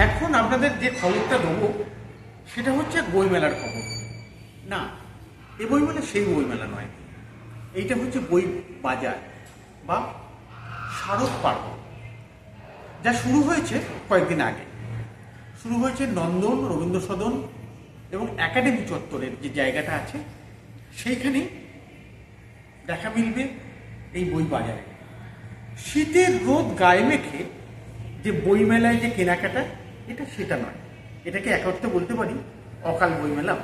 এখন আপনাদের যে খবরটা দেবো সেটা হচ্ছে বইমেলার খবর। না, এ বইমেলা সেই বইমেলা নয়, এইটা হচ্ছে বই বাজার বা শারদ পার্বণ, যা শুরু হয়েছে কয়েকদিন আগে। শুরু হয়েছে নন্দন, রবীন্দ্র সদন এবং একাডেমি চত্বরের যে জায়গাটা আছে সেইখানে দেখা মিলবে এই বই বাজারে। শীতের রোদ গায়ে মেখে যে বইমেলায় যে কেনাকাটা, এটা সেটা নয়, এটাকে এক অর্থে বলতে পারি অকাল বইমেলা।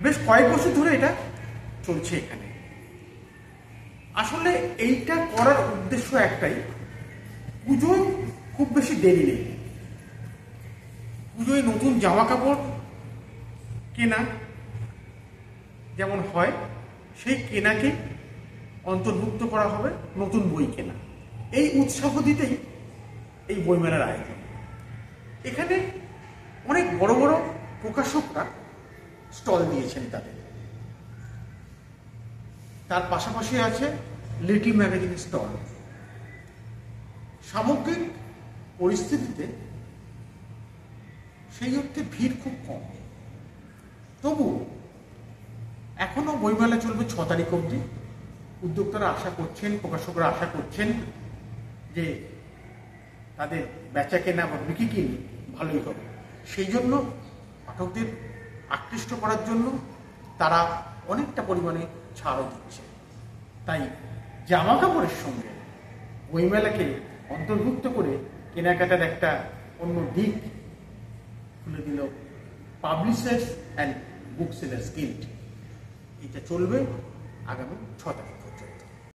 বেশ কয়েক বছর ধরে এটা চলছে এখানে। আসলে এইটা করার উদ্দেশ্য একটাই, পুজোয় খুব বেশি দেরি নেই। পুজোয় নতুন জামা কাপড় কেনা যেমন হয়, সেই কেনাকে অন্তর্ভুক্ত করা হবে নতুন বই কেনা। এই উৎসাহ দিতেই এই বইমেলার আয়োজন। এখানে অনেক বড় বড় প্রকাশকরা স্টল দিয়েছেন তার পাশাপাশি আছে লিটল ম্যাগাজিন স্টল। সামগ্রিক পরিস্থিতিতে সেই অর্থে ভিড় খুব কম। তবু এখনো বইমেলা চলবে 6 তারিখ অবধি। উদ্যোক্তারা আশা করছেন, প্রকাশকরা আশা করছেন যে তাদের বেচা কেনা বা বিক্রি কিনি ভালোই হবে। সেই জন্য পাঠকদের আকৃষ্ট করার জন্য তারা অনেকটা পরিমাণে ছাড়ও দিচ্ছে। তাই জামা কাপড়ের সঙ্গে বইমেলাকে অন্তর্ভুক্ত করে কেনাকাটার একটা অন্য দিক খুলে দিল Publishers and Book Sellers Guild. এটা চলবে আগামী 6 তারিখ।